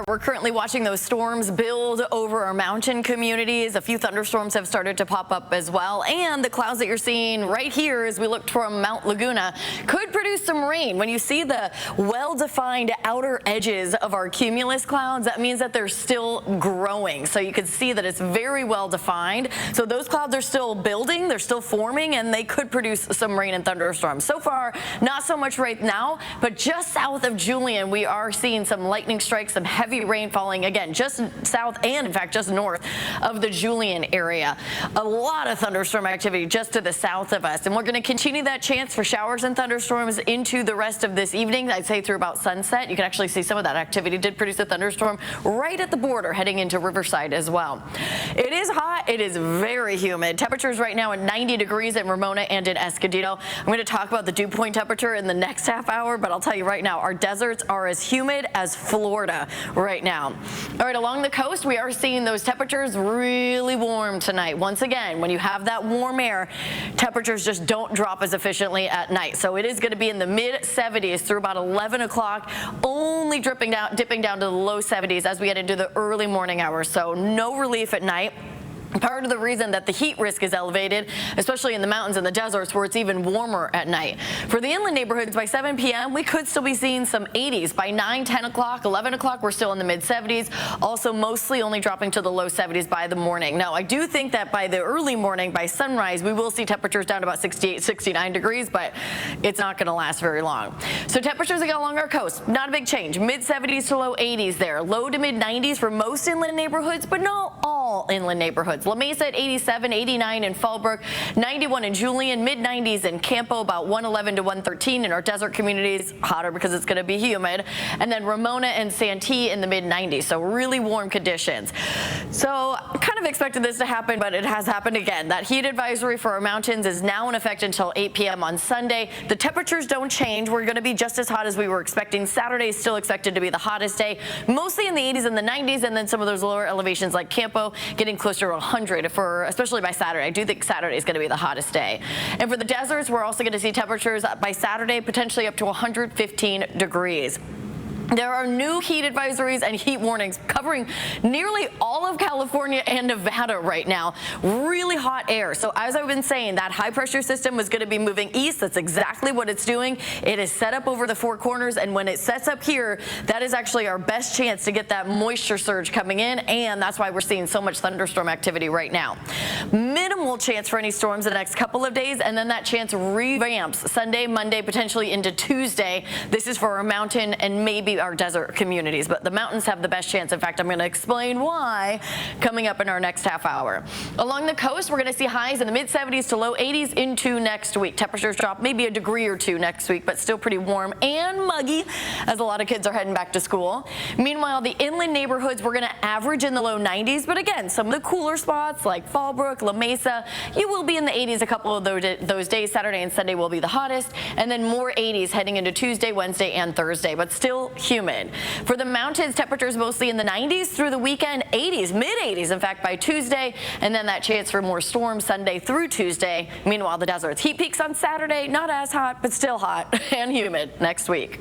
We're currently watching those storms build over our mountain communities. A few thunderstorms have started to pop up as well. And the clouds that you're seeing right here as we look from Mount Laguna could produce some rain. When you see the well-defined outer edges of our cumulus clouds, that means that they're still growing. So you can see that it's very well defined. So those clouds are still building, they're still forming, and they could produce some rain and thunderstorms. So far, not so much right now, but just south of Julian, we are seeing some lightning strikes, some heavy rain falling, again, just south and, in fact, just north of the Julian area. A lot of thunderstorm activity just to the south of us, and we're going to continue that chance for showers and thunderstorms into the rest of this evening. I'd say through about sunset. You can actually see some of that activity did produce a thunderstorm right at the border heading into Riverside as well. It is hot. It is very humid. Temperatures right now at 90 degrees in Ramona and in Escondido. I'm going to talk about the dew point temperature in the next half hour, but I'll tell you right now, our deserts are as humid as Florida right now. All right, along the coast, we are seeing those temperatures really warm tonight. Once again, when you have that warm air, temperatures just don't drop as efficiently at night. So it is going to be in the mid-70s through about 11 o'clock, only dipping down to the low 70s as we get into the early morning hours. So no relief at night. Part of the reason that the heat risk is elevated, especially in the mountains and the deserts where it's even warmer at night. For the inland neighborhoods, by 7 p.m., we could still be seeing some 80s. By 9, 10 o'clock, 11 o'clock, we're still in the mid-70s. Also, mostly only dropping to the low 70s by the morning. Now, I do think that by the early morning, by sunrise, we will see temperatures down to about 68, 69 degrees, but it's not going to last very long. So temperatures again along our coast, not a big change. Mid-70s to low 80s there. Low to mid-90s for most inland neighborhoods, but not all inland neighborhoods. La Mesa at 87, 89 in Fallbrook, 91 in Julian, mid-90s in Campo, about 111 to 113 in our desert communities, hotter because it's going to be humid, and then Ramona and Santee in the mid-90s, so really warm conditions. So kind of expected this to happen, but it has happened again. That heat advisory for our mountains is now in effect until 8 p.m. on Sunday. The temperatures don't change. We're going to be just as hot as we were expecting. Saturday is still expected to be the hottest day, mostly in the 80s and the 90s, and then some of those lower elevations like Campo getting closer to 100 especially by Saturday. I do think Saturday is going to be the hottest day. And for the deserts, we're also going to see temperatures by Saturday potentially up to 115 degrees. There are new heat advisories and heat warnings covering nearly all of California and Nevada right now. Really hot air. So as I've been saying, that high pressure system is going to be moving east. That's exactly what it's doing. It is set up over the Four Corners, and when it sets up here, that is actually our best chance to get that moisture surge coming in, and that's why we're seeing so much thunderstorm activity right now. Minimal chance for any storms the next couple of days, and then that chance revamps Sunday, Monday, potentially into Tuesday. This is for our mountain and maybe our desert communities, but the mountains have the best chance. In fact, I'm going to explain why coming up in our next half hour. Along the coast, we're going to see highs in the mid-70s to low 80s into next week. Temperatures drop maybe a degree or two next week, but still pretty warm and muggy as a lot of kids are heading back to school. Meanwhile, the inland neighborhoods, we're going to average in the low 90s, but again, some of the cooler spots like Fallbrook, La Mesa, you will be in the 80s a couple of those days. Saturday and Sunday will be the hottest, and then more 80s heading into Tuesday, Wednesday, and Thursday, but still humid. For the mountains, temperatures mostly in the 90s through the weekend, 80s, mid-80s, in fact, by Tuesday, and then that chance for more storms Sunday through Tuesday. Meanwhile, the deserts, heat peaks on Saturday, not as hot, but still hot and humid next week.